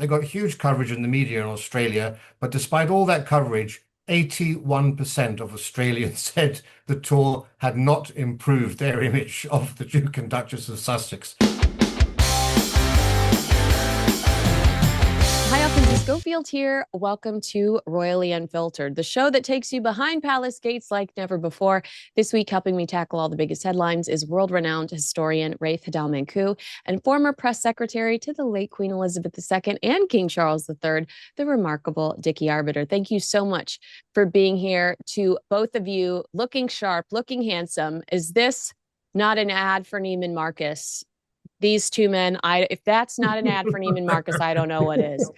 They got huge coverage in the media in Australia, but despite all that coverage, 81% of Australians said the tour had not improved their image of the Duke and Duchess of Sussex. Hi, Kinsey Schofield here. Welcome to Royally Unfiltered, the show that takes you behind palace gates like never before. This week, helping me tackle all the biggest headlines is world-renowned historian Rafe Heydel-Mankoo and former press secretary to the late Queen Elizabeth II and King Charles III, the remarkable Dickie Arbiter. Thank you so much for being here. To both of you, looking sharp, looking handsome. Is this not an ad for Neiman Marcus? These two men, if that's not an ad for Neiman Marcus, I don't know what is.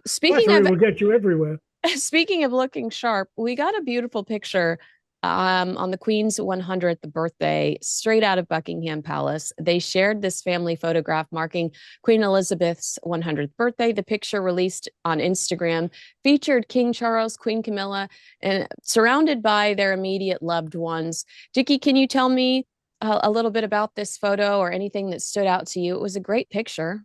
Speaking Flattery of will get you everywhere. speaking of looking sharp, we got a beautiful picture on the Queen's 100th birthday, straight out of Buckingham Palace. They shared this family photograph marking Queen Elizabeth's 100th birthday. The picture, released on Instagram, featured King Charles, Queen Camilla, and surrounded by their immediate loved ones. Dickie, can you tell me a little bit about this photo or anything that stood out to you? It was a great picture.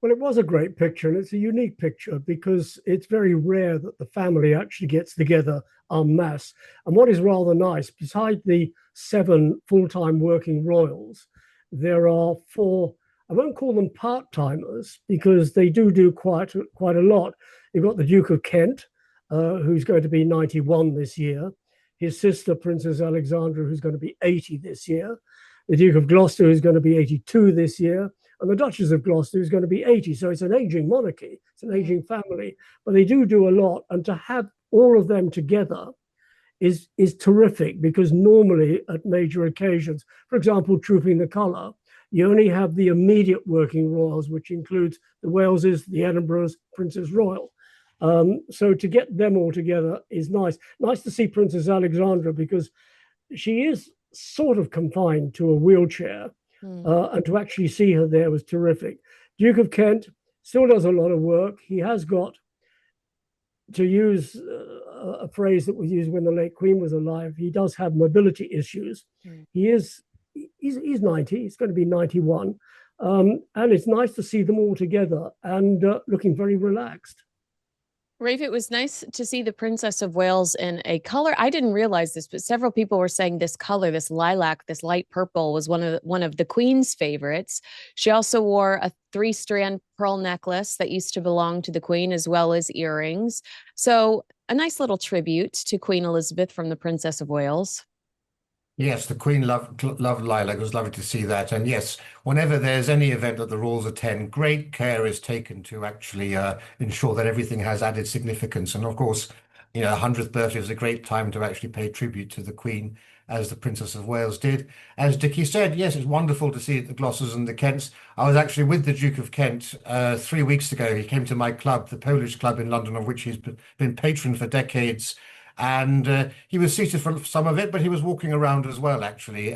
Well, it was a great picture, and it's a unique picture because it's very rare that the family actually gets together en masse. And what is rather nice, beside the 7 full-time working royals, there are 4, I won't call them part-timers because they do quite a lot. You've got the Duke of Kent, who's going to be 91 this year. His sister, Princess Alexandra, who's going to be 80 this year. The Duke of Gloucester, who's going to be 82 this year. And the Duchess of Gloucester is going to be 80. So it's an aging monarchy, it's an aging family, but they do a lot. And to have all of them together is terrific, because normally at major occasions, for example, Trooping the Colour, you only have the immediate working royals, which includes the Waleses, the Edinburghs, Princess Royal. So to get them all together is nice. Nice to see Princess Alexandra, because she is sort of confined to a wheelchair. And to actually see her there was terrific. Duke of Kent still does a lot of work. He has got, to use a phrase that was used when the late Queen was alive, he does have mobility issues. He's 90, he's going to be 91. And it's nice to see them all together and looking very relaxed. Rafe, it was nice to see the Princess of Wales in a color. I didn't realize this, but several people were saying this color, this lilac, this light purple, was one of the Queen's favorites. She also wore a 3-strand pearl necklace that used to belong to the Queen, as well as earrings. So a nice little tribute to Queen Elizabeth from the Princess of Wales. Yes, the Queen loved lilac. It was lovely to see that. And yes, whenever there's any event that the royals attend, great care is taken to actually ensure that everything has added significance. And of course, 100th birthday is a great time to actually pay tribute to the Queen, as the Princess of Wales did. As Dickie said, yes, it's wonderful to see the Glossers and the Kents. I was actually with the Duke of Kent 3 weeks ago. He came to my club, the Polish club in London, of which he's been patron for decades. And he was seated for some of it, but he was walking around as well, actually.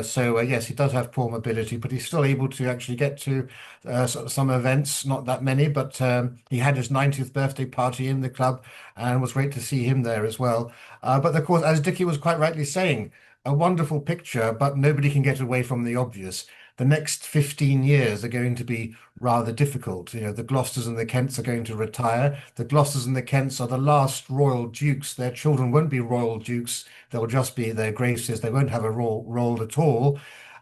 So yes, he does have poor mobility, but he's still able to actually get to some events, not that many, but he had his 90th birthday party in the club, and it was great to see him there as well. But of course, as Dickie was quite rightly saying, a wonderful picture, but nobody can get away from the obvious. The next 15 years are going to be rather difficult. The Gloucesters and the Kents are going to retire. The Gloucesters and the Kents are the last royal dukes. Their children won't be royal dukes. They'll just be their graces. They won't have a royal role at all.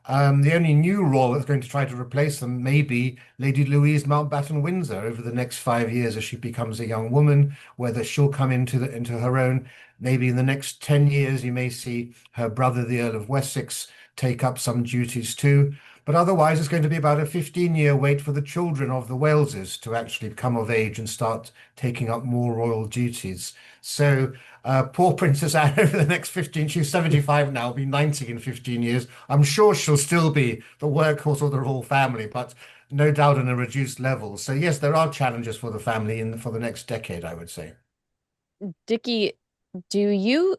The only new role that's going to try to replace them may be Lady Louise Mountbatten Windsor over the next 5 years, as she becomes a young woman, whether she'll come into her own. Maybe in the next 10 years, you may see her brother, the Earl of Wessex, take up some duties too. But otherwise, it's going to be about a 15-year wait for the children of the Waleses to actually come of age and start taking up more royal duties. So poor Princess Anne over the next 15, she's 75 now, will be 90 in 15 years. I'm sure she'll still be the workhorse of the royal family, but no doubt on a reduced level. So yes, there are challenges for the family for the next decade, I would say. Dickie, do you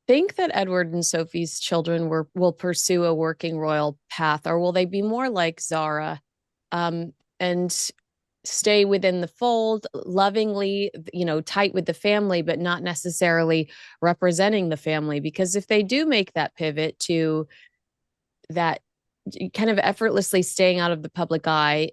think that Edward and Sophie's children will pursue a working royal path, or will they be more like Zara, and stay within the fold, lovingly, tight with the family, but not necessarily representing the family? Because if they do make that pivot to that kind of effortlessly staying out of the public eye,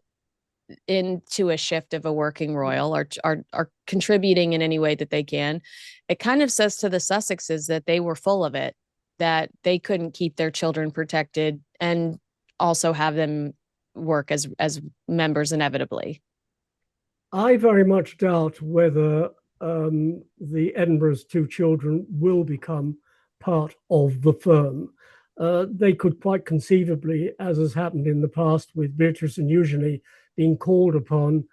into a shift of a working royal, are contributing in any way that they can. It kind of says to the Sussexes that they were full of it, that they couldn't keep their children protected and also have them work as members inevitably. I very much doubt whether the Edinburgh's two children will become part of the firm. They could quite conceivably, as has happened in the past with Beatrice and Eugenie, being called upon,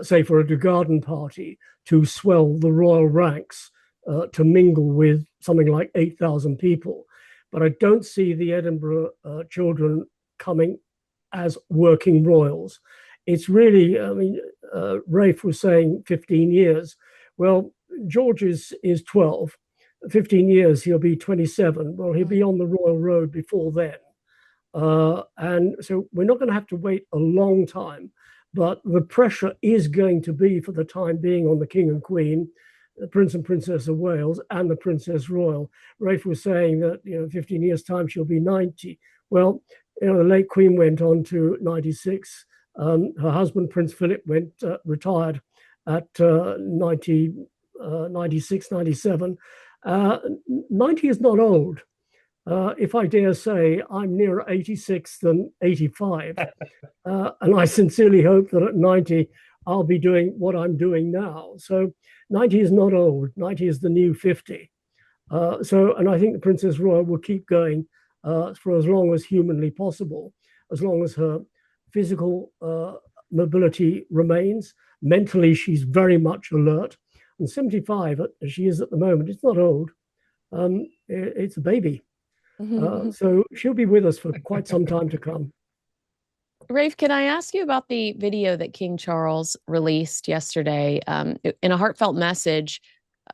say, for a garden party to swell the royal ranks, to mingle with something like 8,000 people. But I don't see the Edinburgh children coming as working royals. It's really, I mean, Rafe was saying 15 years. Well, George is 12. 15 years, he'll be 27. Well, he'll be on the royal road before then. And so we're not going to have to wait a long time. But the pressure is going to be, for the time being, on the King and Queen, the Prince and Princess of Wales, and the Princess Royal. Rafe was saying that, 15 years' time, she'll be 90. Well, the late Queen went on to 96. Her husband, Prince Philip, retired at 96, 97. 90 is not old. If I dare say, I'm nearer 86 than 85. And I sincerely hope that at 90, I'll be doing what I'm doing now. So 90 is not old. 90 is the new 50. And I think the Princess Royal will keep going for as long as humanly possible, as long as her physical mobility remains. Mentally, she's very much alert. And 75, as she is at the moment, it's not old. It's a baby. So she'll be with us for quite some time to come. Rafe, can I ask you about the video that King Charles released yesterday? In a heartfelt message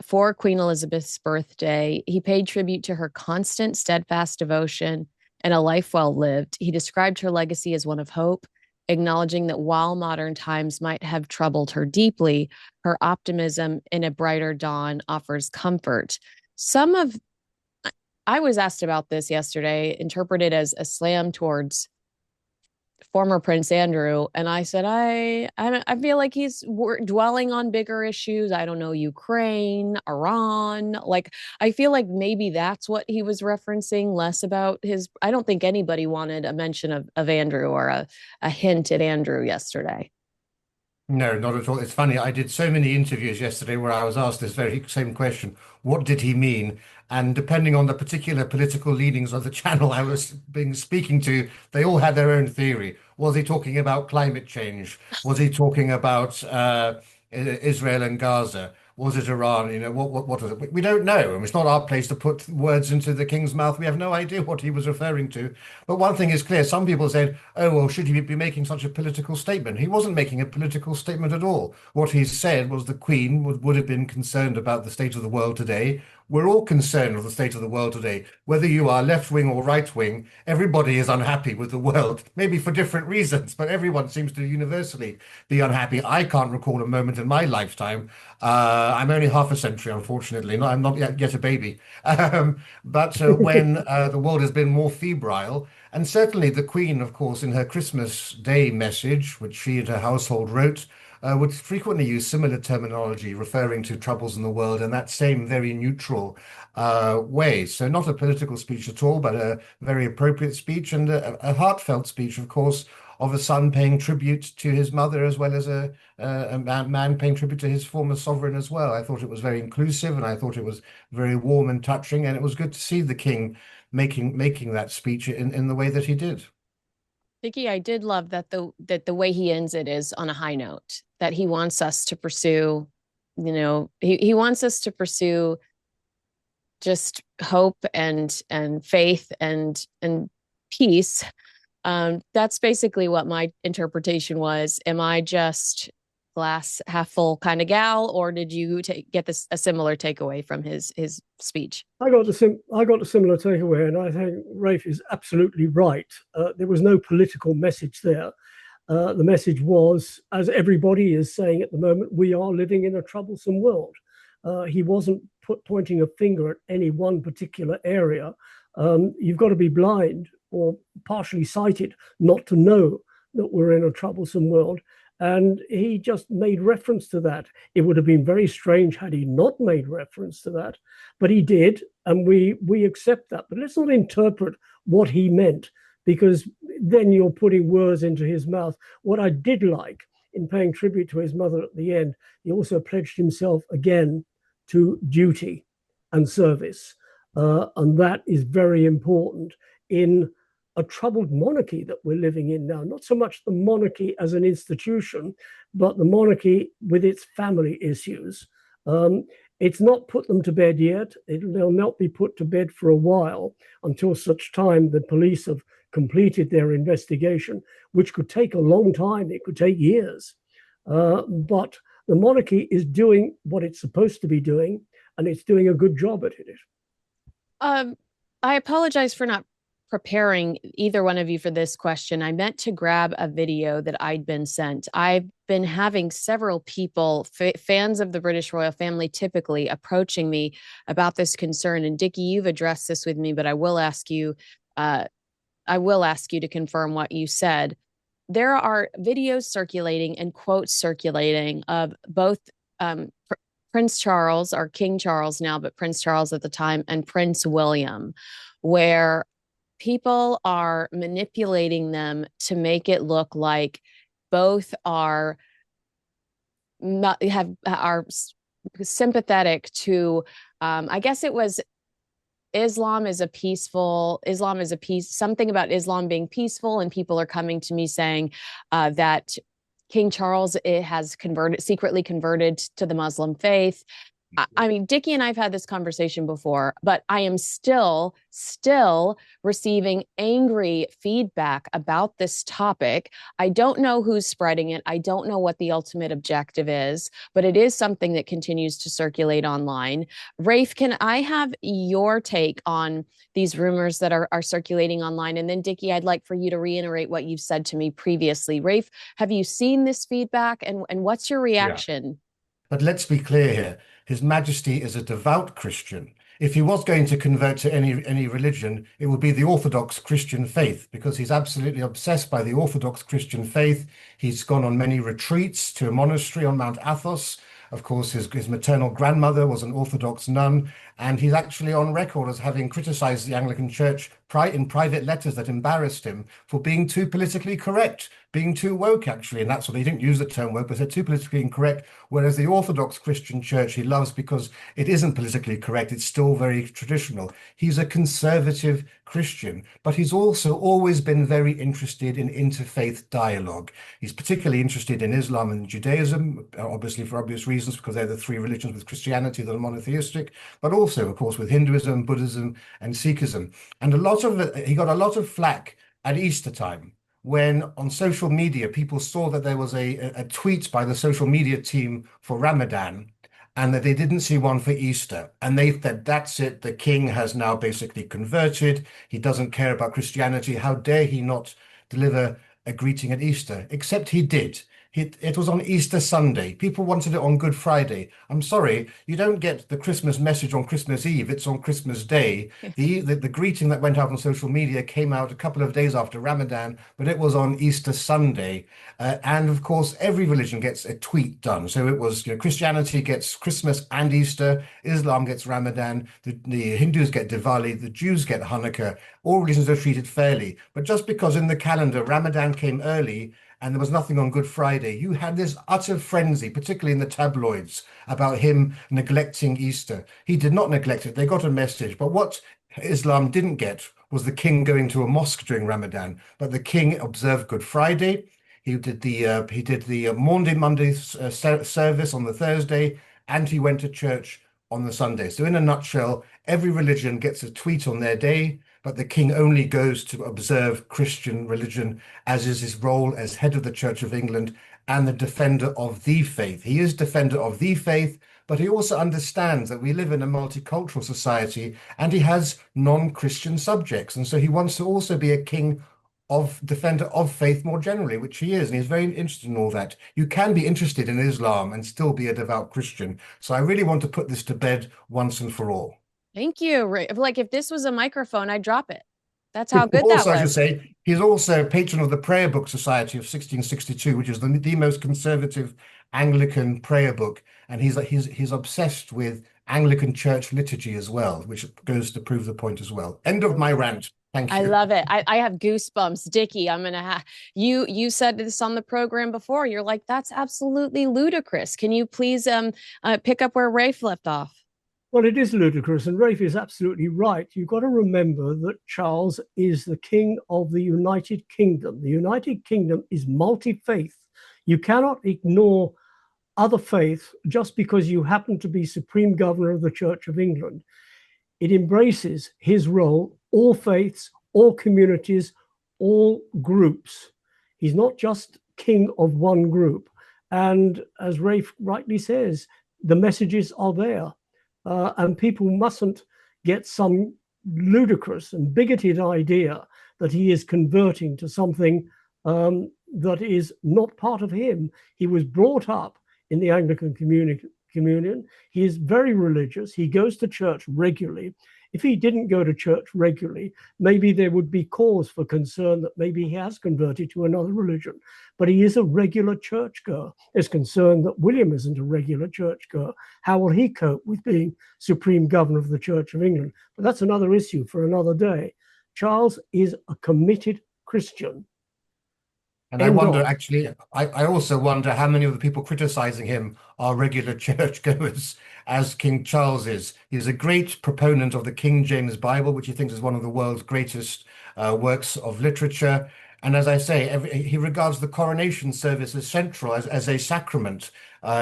for Queen Elizabeth's birthday, he paid tribute to her constant, steadfast devotion and a life well lived. He described her legacy as one of hope, acknowledging that while modern times might have troubled her deeply, her optimism in a brighter dawn offers comfort. I was asked about this yesterday, interpreted as a slam towards former Prince Andrew, and I said I feel like he's dwelling on bigger issues. I don't know, Ukraine, Iran. Like, I feel like maybe that's what he was referencing, less about his. I don't think anybody wanted a mention of Andrew or a hint at Andrew yesterday. No, not at all. It's funny. I did so many interviews yesterday where I was asked this very same question. What did he mean? And depending on the particular political leanings of the channel I was speaking to, they all had their own theory. Was he talking about climate change? Was he talking about Israel and Gaza? Was it Iran? What was it? We don't know. And it's not our place to put words into the king's mouth. We have no idea what he was referring to. But one thing is clear. Some people said, oh, well, should he be making such a political statement? He wasn't making a political statement at all. What he said was the Queen would have been concerned about the state of the world today. We're all concerned with the state of the world today. Whether you are left wing or right wing, everybody is unhappy with the world, maybe for different reasons, but everyone seems to universally be unhappy. I can't recall a moment in my lifetime. I'm only half a century, unfortunately. I'm not yet a baby. But when the world has been more febrile, and certainly the Queen, of course, in her Christmas Day message, which she and her household wrote, would frequently use similar terminology referring to troubles in the world in that same very neutral way. So not a political speech at all, but a very appropriate speech, and a heartfelt speech, of course, of a son paying tribute to his mother, as well as a man paying tribute to his former sovereign as well. I thought it was very inclusive, and I thought it was very warm and touching, and it was good to see the king making that speech in the way that he did. Dickie, I did love that the way he ends it is on a high note, that he wants us to pursue, he wants us to pursue just hope and faith and peace. That's basically what my interpretation was. Am I just glass half full kind of gal, or did you get a similar takeaway from his speech? I got a similar takeaway, and I think Rafe is absolutely right. There was no political message there. The message was, as everybody is saying at the moment, we are living in a troublesome world. He wasn't pointing a finger at any one particular area. You've got to be blind or partially sighted not to know that we're in a troublesome world. And he just made reference to that. It would have been very strange had he not made reference to that, but he did, and we accept that. But let's not interpret what he meant, because then you're putting words into his mouth. What I did like in paying tribute to his mother at the end, he also pledged himself again to duty and service. And that is very important in a troubled monarchy that we're living in now. Not so much the monarchy as an institution, but the monarchy with its family issues. It's not put them to bed yet. They'll not be put to bed for a while, until such time the police have completed their investigation, which could take a long time. It could take years. But the monarchy is doing what it's supposed to be doing, and it's doing a good job at it. I apologize for not preparing either one of you for this question. I meant to grab a video that I'd been sent. I've been having several people, fans of the British royal family, typically approaching me about this concern. And Dickie, you've addressed this with me, but I will ask you to confirm what you said. There are videos circulating and quotes circulating of both Prince Charles, or King Charles now, but Prince Charles at the time, and Prince William, where people are manipulating them to make it look like both are sympathetic to, I guess it was Islam is a peace, something about Islam being peaceful. And people are coming to me saying that King Charles has secretly converted to the Muslim faith. I mean, Dickie and I've had this conversation before, but I am still receiving angry feedback about this topic. I don't know who's spreading it. I don't know what the ultimate objective is, but it is something that continues to circulate online. Rafe, can I have your take on these rumors that are circulating online? And then Dickie, I'd like for you to reiterate what you've said to me previously. Rafe, have you seen this feedback, and what's your reaction? Yeah. But let's be clear here. His Majesty is a devout Christian. If he was going to convert to any religion, it would be the Orthodox Christian faith, because he's absolutely obsessed by the Orthodox Christian faith. He's gone on many retreats to a monastery on Mount Athos. Of course, his maternal grandmother was an Orthodox nun, and he's actually on record as having criticized the Anglican Church in private letters that embarrassed him for being too politically correct, being too woke, actually. And that's what he didn't use the term woke, but said too politically incorrect. Whereas the Orthodox Christian Church he loves because it isn't politically correct. It's still very traditional. He's a conservative Christian, but he's also always been very interested in interfaith dialogue. He's particularly interested in Islam and Judaism, obviously for obvious reasons, because they're the three religions with Christianity that are monotheistic, but also, of course, with Hinduism, Buddhism, and Sikhism. And he got a lot of flack at Easter time, when on social media, people saw that there was a tweet by the social media team for Ramadan, and that they didn't see one for Easter. And they said, that's it, the king has now basically converted. He doesn't care about Christianity. How dare he not deliver a greeting at Easter? Except he did. It was on Easter Sunday. People wanted it on Good Friday. I'm sorry, you don't get the Christmas message on Christmas Eve. It's on Christmas Day. The greeting that went out on social media came out a couple of days after Ramadan, but it was on Easter Sunday. And of course, every religion gets a tweet done. So it was, Christianity gets Christmas and Easter. Islam gets Ramadan. The Hindus get Diwali. The Jews get Hanukkah. All religions are treated fairly. But just because in the calendar Ramadan came early and there was nothing on Good Friday, you had this utter frenzy, particularly in the tabloids, about him neglecting Easter. He did not neglect it. They got a message. But what Islam didn't get was the king going to a mosque during Ramadan. But the king observed Good Friday. He did the Maundy Monday service on the Thursday, and he went to church on the Sunday. So in a nutshell, every religion gets a tweet on their day, but the king only goes to observe Christian religion, as is his role as head of the Church of England and the defender of the faith. He is defender of the faith, but he also understands that we live in a multicultural society and he has non-Christian subjects. And so he wants to also be a defender of faith more generally, which he is, and he's very interested in all that. You can be interested in Islam and still be a devout Christian. So I really want to put this to bed once and for all. Thank you. Like, if this was a microphone, I'd drop it. That's how good that Also, I should was. say, He's also patron of the Prayer Book Society of 1662, which is the most conservative Anglican prayer book, and he's obsessed with Anglican church liturgy as well, which goes to prove the point as well. End of my rant. Thank I you. love it. I have goosebumps. Dickie, I'm gonna have you said this on the program before. You're like, that's absolutely ludicrous. Can you please pick up where Rafe left off? Well, it is ludicrous, and Rafe is absolutely right. You've got to remember that Charles is the king of the United Kingdom. The United Kingdom is multi-faith. You cannot ignore other faiths just because you happen to be Supreme Governor of the Church of England. It embraces his role, all faiths, all communities, all groups. He's not just king of one group. And as Rafe rightly says, the messages are there. And people mustn't get some ludicrous and bigoted idea that he is converting to something that is not part of him. He was brought up in the Anglican communion. He is very religious. He goes to church regularly. If he didn't go to church regularly, maybe there would be cause for concern that maybe he has converted to another religion. But he is a regular churchgoer. There's concern that William isn't a regular churchgoer. How will he cope with being Supreme Governor of the Church of England? But that's another issue for another day. Charles is a committed Christian. And I wonder, actually, I also wonder how many of the people criticizing him are regular churchgoers, as King Charles is. He's a great proponent of the King James Bible, which he thinks is one of the world's greatest works of literature. And as I say, he regards the coronation service as central, as a sacrament.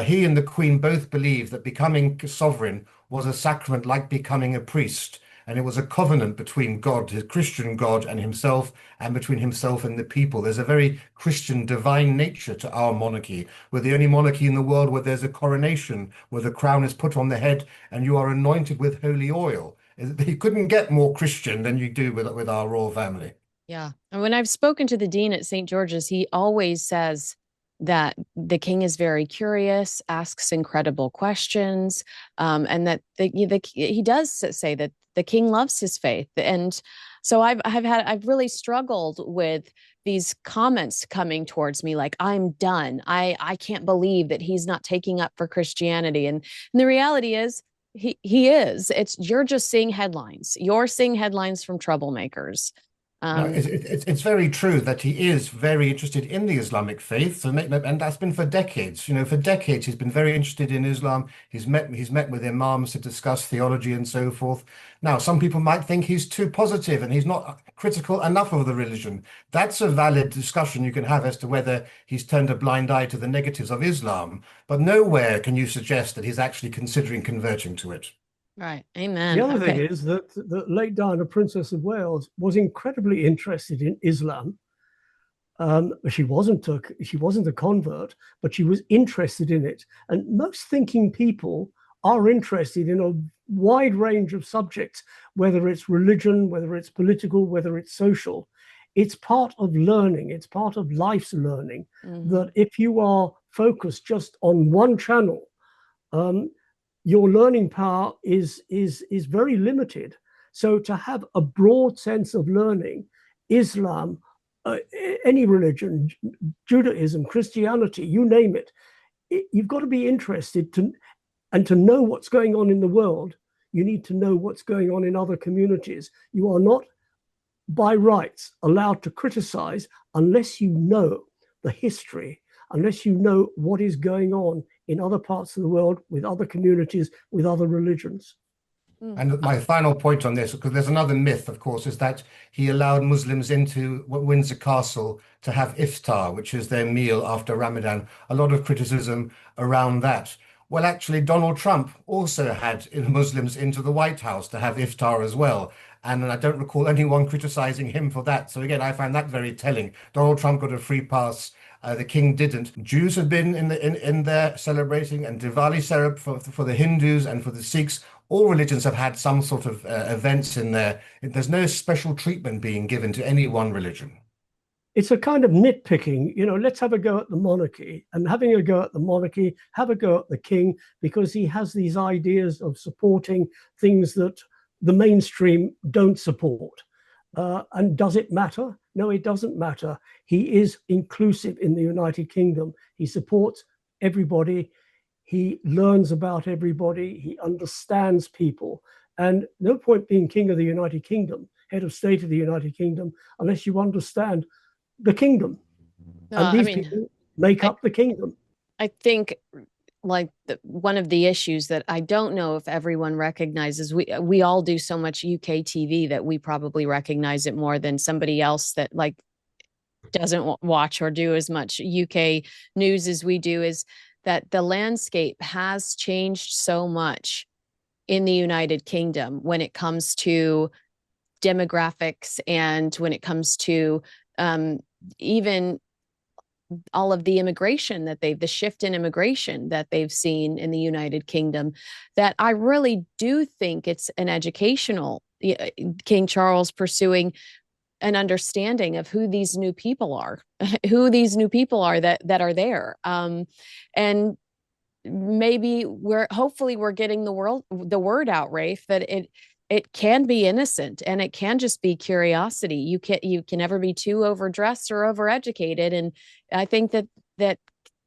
He and the Queen both believe that becoming sovereign was a sacrament like becoming a priest. And it was a covenant between God, his Christian God, and himself, and between himself and the people. There's a very Christian divine nature to our monarchy. We're the only monarchy in the world where there's a coronation, where the crown is put on the head and you are anointed with holy oil. You couldn't get more Christian than you do with our royal family. Yeah. And when I've spoken to the dean at St. George's, he always says that the king is very curious, asks incredible questions, and that he does say that the king loves his faith. And so I've really struggled with these comments coming towards me like, I'm done. I can't believe that he's not taking up for Christianity. And the reality is he is. You're just seeing headlines. You're seeing headlines from troublemakers. No, it's very true that he is very interested in the Islamic faith, and that's been for decades. For decades he's been very interested in Islam. He's met with imams to discuss theology and so forth. Now, some people might think he's too positive and he's not critical enough of the religion. That's a valid discussion you can have as to whether he's turned a blind eye to the negatives of Islam, but nowhere can you suggest that he's actually considering converting to it. Right. Amen. The other thing is that the late Diana, Princess of Wales, was incredibly interested in Islam. She wasn't a convert, but she was interested in it. And most thinking people are interested in a wide range of subjects, whether it's religion, whether it's political, whether it's social. It's part of learning. It's part of life's learning. That if you are focused just on one channel, your learning power is very limited. So to have a broad sense of learning, Islam, any religion, Judaism, Christianity, you name it, you've got to be interested to know what's going on in the world. You need to know what's going on in other communities. You are not, by rights, allowed to criticize unless you know the history, unless you know what is going on in other parts of the world, with other communities, with other religions. And my final point on this, because there's another myth, of course, is that he allowed Muslims into Windsor Castle to have iftar, which is their meal after Ramadan. A lot of criticism around that. Well, actually, Donald Trump also had Muslims into the White House to have iftar as well. And I don't recall anyone criticizing him for that. So again, I find that very telling. Donald Trump got a free pass. The king didn't. Jews have been in there celebrating, and Diwali for the Hindus and for the Sikhs. All religions have had some sort of events in there. There's no special treatment being given to any one religion. It's a kind of nitpicking, let's have a go at the monarchy, and having a go at the monarchy, have a go at the king, because he has these ideas of supporting things that the mainstream don't support. And does it matter? No, it doesn't matter. He is inclusive in the United Kingdom. He supports everybody. He learns about everybody. He understands people. And no point being king of the United Kingdom, head of state of the United Kingdom, unless you understand the kingdom. And I these mean, people make up the kingdom. I think like one of the issues that I don't know if everyone recognizes, we all do so much UK TV that we probably recognize it more than somebody else that like doesn't watch or do as much UK news as we do, is that the landscape has changed so much in the United Kingdom when it comes to demographics and when it comes to even all of the immigration that the shift in immigration that they've seen in the United Kingdom, that I really do think it's an educational King Charles pursuing an understanding of who these new people are, who these new people are that are there. And maybe hopefully we're getting the word out, Rafe, that it can be innocent and it can just be curiosity. You can never be too overdressed or overeducated. And I think that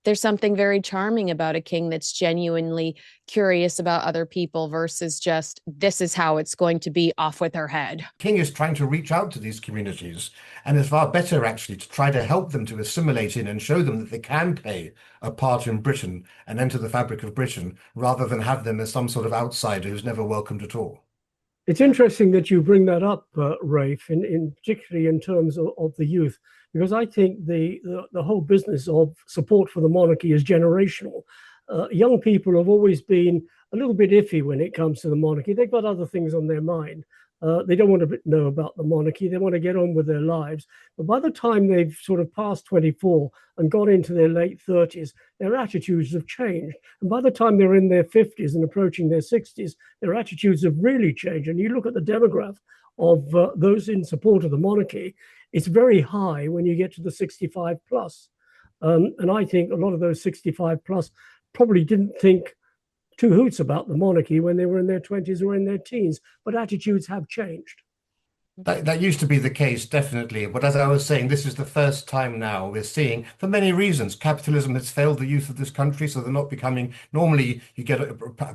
there's something very charming about a king that's genuinely curious about other people versus just, this is how it's going to be, off with her head. King is trying to reach out to these communities, and it's far better actually to try to help them to assimilate in and show them that they can play a part in Britain and enter the fabric of Britain, rather than have them as some sort of outsider who's never welcomed at all. It's interesting that you bring that up, Rafe, particularly in terms of the youth, because I think the whole business of support for the monarchy is generational. Young people have always been a little bit iffy when it comes to the monarchy. They've got other things on their mind. They don't want to know about the monarchy. They want to get on with their lives. But by the time they've sort of passed 24 and got into their late 30s, their attitudes have changed. And by the time they're in their 50s and approaching their 60s, their attitudes have really changed. And you look at the demographic of those in support of the monarchy, it's very high when you get to the 65 plus. And I think a lot of those 65 plus probably didn't think two hoots about the monarchy when they were in their 20s or in their teens, but attitudes have changed. That used to be the case, definitely. But as I was saying, this is the first time now we're seeing, for many reasons, capitalism has failed the youth of this country. So they're not becoming, normally you get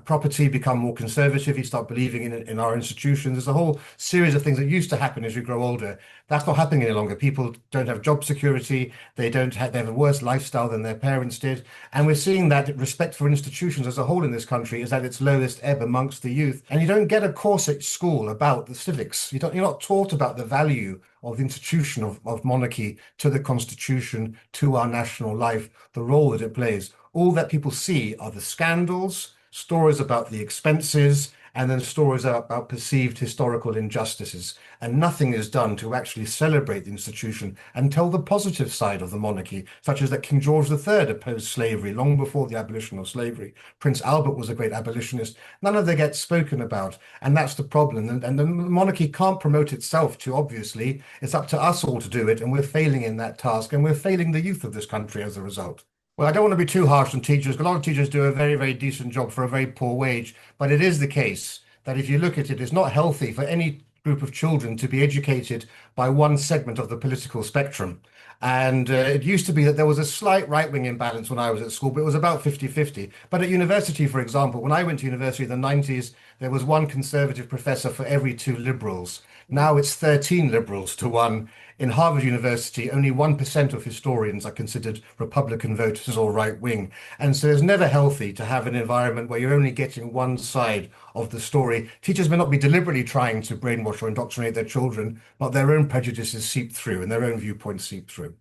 property become more conservative. You start believing in our institutions. There's a whole series of things that used to happen as you grow older. That's not happening any longer. People don't have job security. They have a worse lifestyle than their parents did. And we're seeing that respect for institutions as a whole in this country is at its lowest ebb amongst the youth. And you don't get a course at school about the civics. You're not taught about the value of the institution of monarchy to the constitution, to our national life, the role that it plays. All that people see are the scandals, stories about the expenses, and then stories about perceived historical injustices. And nothing is done to actually celebrate the institution and tell the positive side of the monarchy, such as that King George III opposed slavery long before the abolition of slavery. Prince Albert was a great abolitionist. None of that gets spoken about. And that's the problem. And the monarchy can't promote itself too obviously. It's up to us all to do it. And we're failing in that task. And we're failing the youth of this country as a result. Well, I don't want to be too harsh on teachers. A lot of teachers do a very, very decent job for a very poor wage. But it is the case that if you look at it, it's not healthy for any group of children to be educated by one segment of the political spectrum. And it used to be that there was a slight right-wing imbalance when I was at school, but it was about 50-50. But at university, for example, when I went to university in the 90s, there was one conservative professor for every two liberals. Now it's 13 liberals to one. In Harvard University, only 1% of historians are considered Republican voters or right wing. And so it's never healthy to have an environment where you're only getting one side of the story. Teachers may not be deliberately trying to brainwash or indoctrinate their children, but their own prejudices seep through and their own viewpoints seep through.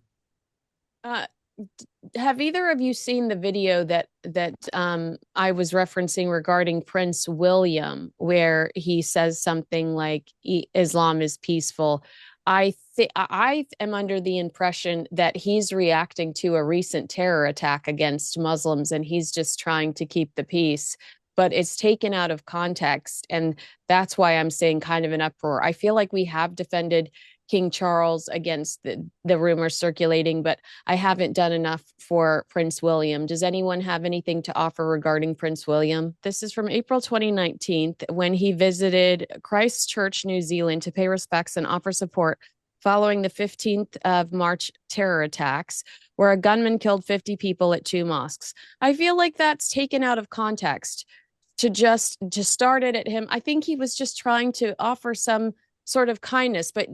Uh, have either of you seen the video that I was referencing regarding Prince William, where he says something like Islam is peaceful? I am under the impression that he's reacting to a recent terror attack against Muslims, and he's just trying to keep the peace. But it's taken out of context, and that's why I'm saying kind of an uproar. I feel like we have defended King Charles against the rumors circulating, but I haven't done enough for Prince William. Does anyone have anything to offer regarding Prince William? This is from April 2019, when he visited Christchurch, New Zealand to pay respects and offer support following the 15th of March terror attacks, where a gunman killed 50 people at 2 mosques. I feel like that's taken out of context to start it at him. I think he was just trying to offer some sort of kindness, but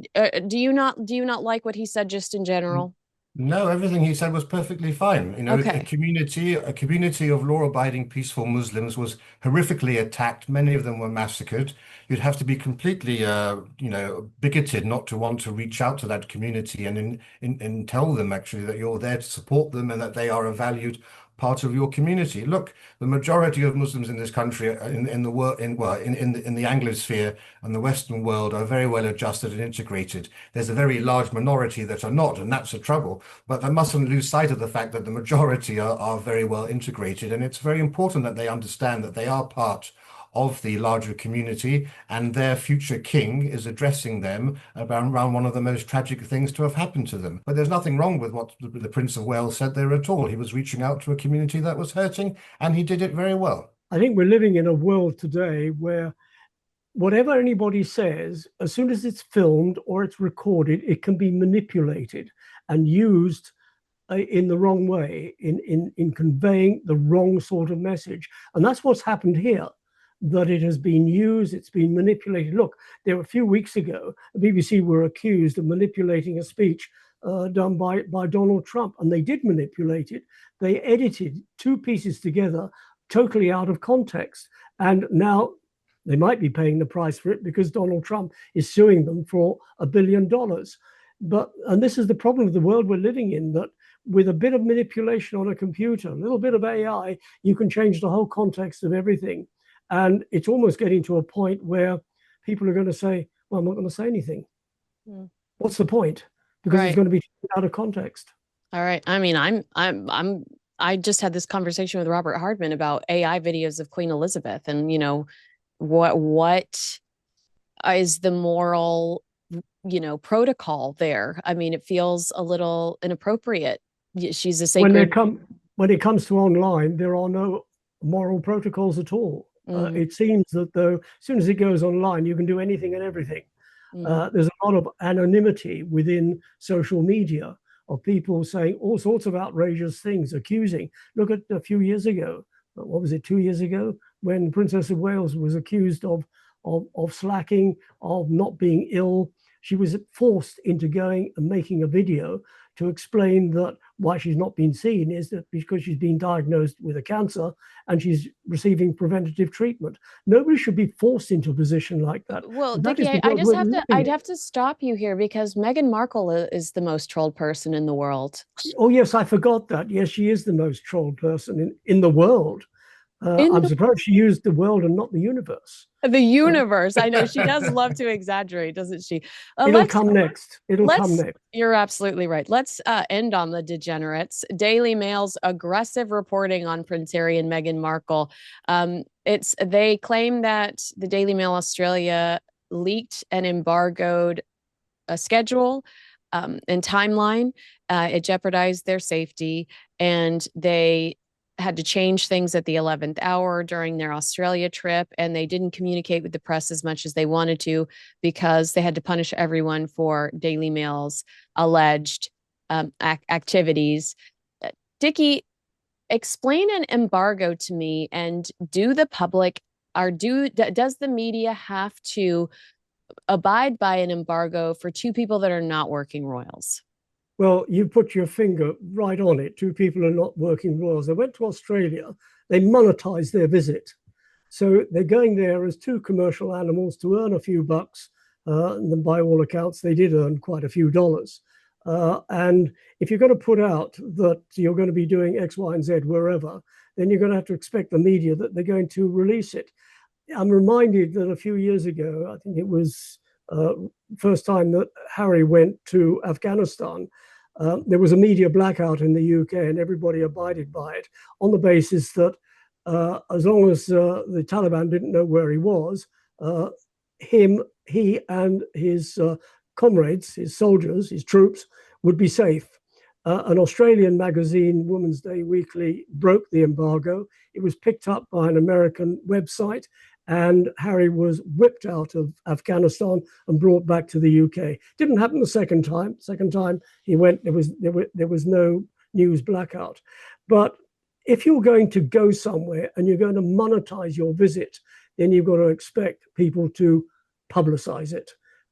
do you not like what he said just in general? No, everything he said was perfectly fine. You know, Okay. a community of law-abiding, peaceful Muslims was horrifically attacked. Many of them were massacred. You'd have to be completely, bigoted not to want to reach out to that community and tell them actually that you're there to support them and that they are a valued part of your community. Look, the majority of Muslims in this country, in the world, in the Anglosphere and the Western world, are very well adjusted and integrated. There's a very large minority that are not, and that's a trouble. But they mustn't lose sight of the fact that the majority are very well integrated, and it's very important that they understand that they are part of the larger community, and their future king is addressing them around one of the most tragic things to have happened to them. But there's nothing wrong with what the Prince of Wales said there at all. He was reaching out to a community that was hurting, and he did it very well. I think we're living in a world today where whatever anybody says, as soon as it's filmed or it's recorded, it can be manipulated and used in the wrong way, in conveying the wrong sort of message. And that's what's happened here, that it has been used, it's been manipulated. Look, there were a few weeks ago, the BBC were accused of manipulating a speech done by Donald Trump, and they did manipulate it. They edited 2 pieces together totally out of context. And now they might be paying the price for it because Donald Trump is suing them for $1 billion. And this is the problem of the world we're living in, that with a bit of manipulation on a computer, a little bit of AI, you can change the whole context of everything. And it's almost getting to a point where people are going to say, well, I'm not going to say anything. Mm. What's the point? Because it's going to be out of context. All right. I mean, I just had this conversation with Robert Hardman about AI videos of Queen Elizabeth, and what is the moral, protocol there? I mean, it feels a little inappropriate. She's a sacred. When it comes to online, there are no moral protocols at all. Mm-hmm. It seems that though, as soon as it goes online, you can do anything and everything. Mm-hmm. There's a lot of anonymity within social media of people saying all sorts of outrageous things, accusing. Look at a few years ago, what was it, 2 years ago, when Princess of Wales was accused of slacking, of not being ill. She was forced into going and making a video to explain that why she's not been seen is that because she's been diagnosed with a cancer and she's receiving preventative treatment. Nobody should be forced into a position like that. Well, Dickie, I'd have to stop you here, because Meghan Markle is the most trolled person in the world. Oh, yes, I forgot that. Yes, she is the most trolled person in the world. I'm surprised she used the world and not the universe. The universe. I know she does love to exaggerate, doesn't she? It'll come next. Come next. You're absolutely right. Let's end on the degenerates. Daily Mail's aggressive reporting on Prince Harry and Meghan Markle. They claim that the Daily Mail Australia leaked and embargoed a schedule and timeline. It jeopardized their safety, and they had to change things at the 11th hour during their Australia trip, and they didn't communicate with the press as much as they wanted to because they had to punish everyone for Daily Mail's alleged activities. Dickie, explain an embargo to me, and does the media have to abide by an embargo for 2 people that are not working royals? Well, you put your finger right on it. 2 people are not working royals. They went to Australia. They monetized their visit. So they're going there as 2 commercial animals to earn a few bucks. And then by all accounts, they did earn quite a few dollars. And if you're going to put out that you're going to be doing X, Y, and Z wherever, then you're going to have to expect the media that they're going to release it. I'm reminded that a few years ago, I think it was first time that Harry went to Afghanistan, there was a media blackout in the UK, and everybody abided by it on the basis that as long as the Taliban didn't know where he was, he and his comrades, his soldiers, his troops, would be safe. An Australian magazine, Woman's Day Weekly, broke the embargo. It was picked up by an American website, and Harry was whipped out of Afghanistan and brought back to the UK. Didn't happen the second time. Second time he went, there was no news blackout. But if you're going to go somewhere and you're going to monetize your visit, then you've got to expect people to publicize it.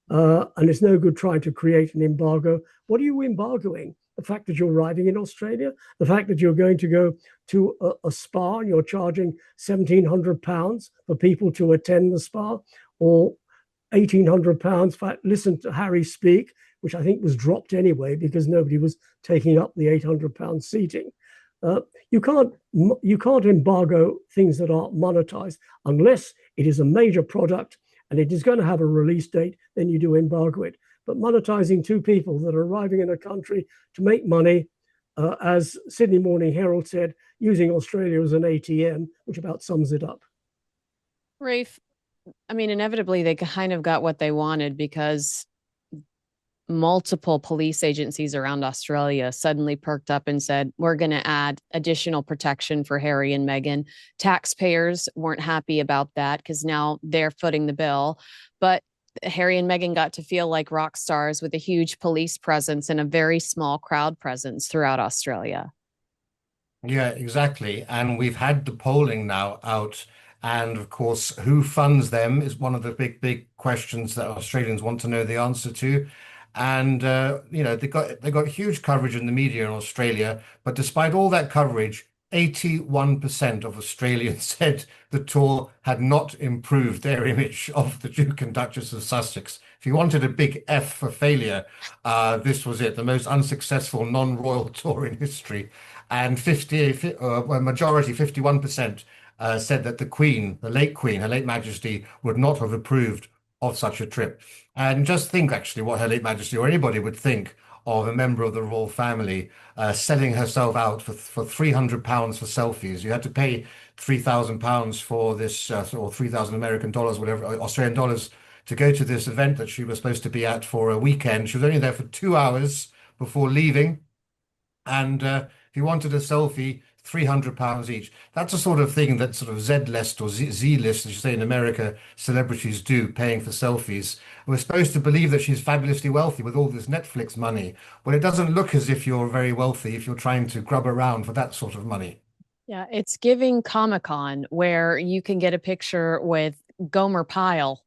And it's no good trying to create an embargo. What are you embargoing? The fact that you're arriving in Australia, the fact that you're going to go to a spa and you're charging £1,700 for people to attend the spa, or £1,800 for listen to Harry speak, which I think was dropped anyway because nobody was taking up the £800 seating. You can't embargo things that are monetized unless it is a major product and it is going to have a release date. Then you do embargo it. But monetizing two people that are arriving in a country to make money, as Sydney Morning Herald said, using Australia as an ATM, which about sums it up. Rafe, I mean, inevitably, they kind of got what they wanted because multiple police agencies around Australia suddenly perked up and said, we're going to add additional protection for Harry and Meghan. Taxpayers weren't happy about that because now they're footing the bill. But Harry and Meghan got to feel like rock stars with a huge police presence and a very small crowd presence throughout Australia. Yeah, exactly. And we've had the polling now out. And of course, who funds them is one of the big questions that Australians want to know the answer to. And they got huge coverage in the media in Australia, but despite all that coverage, 81% of Australians said the tour had not improved their image of the Duke and Duchess of Sussex. If you wanted a big F for failure, this was it, the most unsuccessful non-royal tour in history. And majority, 51%, said that the Queen, the late Queen, Her late Majesty, would not have approved of such a trip. And just think actually what Her late Majesty or anybody would think of a member of the royal family selling herself out for £300 for selfies. You had to pay £3,000 for this, or 3,000 American dollars, whatever, Australian dollars, to go to this event that she was supposed to be at for a weekend. She was only there for 2 hours before leaving. And if you wanted a selfie, £300 each. That's the sort of thing that sort of Z-list or Z-list, as you say in America, celebrities do, paying for selfies. We're supposed to believe that she's fabulously wealthy with all this Netflix money. Well, it doesn't look as if you're very wealthy if you're trying to grub around for that sort of money. Yeah, it's giving Comic-Con where you can get a picture with Gomer Pyle,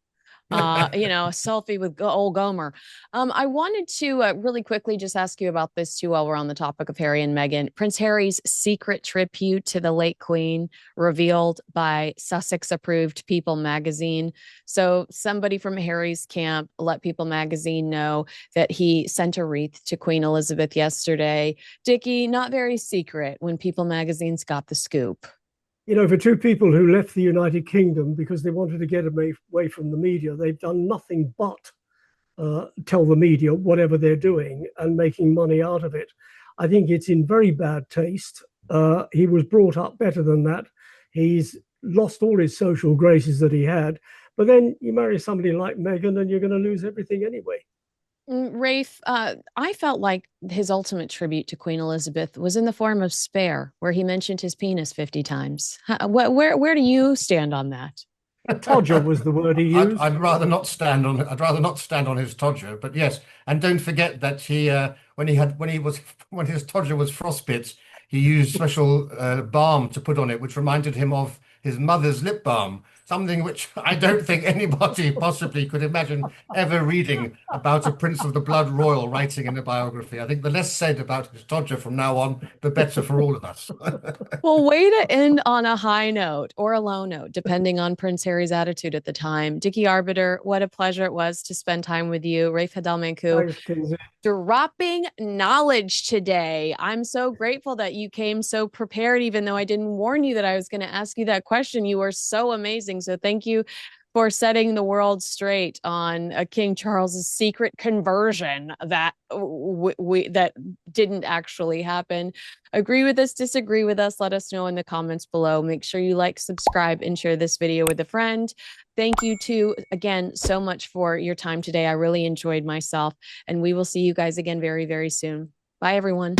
a selfie with old Gomer. I wanted to really quickly just ask you about this too while we're on the topic of Harry and Meghan. Prince Harry's secret tribute to the late Queen revealed by Sussex approved People magazine. So somebody from Harry's camp let People magazine know that he sent a wreath to Queen Elizabeth yesterday. Dickie, not very secret when People magazine's got the scoop. For two people who left the United Kingdom because they wanted to get away from the media, they've done nothing but tell the media whatever they're doing and making money out of it. I think it's in very bad taste. He was brought up better than that. He's lost all his social graces that he had. But then you marry somebody like Meghan and you're going to lose everything anyway. Rafe, I felt like his ultimate tribute to Queen Elizabeth was in the form of Spare, where he mentioned his penis 50 times. Where do you stand on that? Todger was the word he used. I'd rather not stand on. I'd rather not stand on his todger. But yes, and don't forget that when his todger was frostbit, he used special balm to put on it, which reminded him of his mother's lip balm. Something which I don't think anybody possibly could imagine ever reading about a Prince of the Blood Royal writing in a biography. I think the less said about his todger from now on, the better for all of us. Well, way to end on a high note or a low note, depending on Prince Harry's attitude at the time. Dickie Arbiter, what a pleasure it was to spend time with you. Rafe Heydel-Mankoo, Thanks, Kinsey. dropping knowledge today. I'm so grateful that you came so prepared, even though I didn't warn you that I was going to ask you that question. You are so amazing. So thank you for setting the world straight on King Charles's secret conversion that that didn't actually happen. Agree with us, disagree with us, let us know in the comments below. Make sure you like, subscribe, and share this video with a friend. Thank you too, again, so much for your time today. I really enjoyed myself, and we will see you guys again very, very soon. Bye, everyone.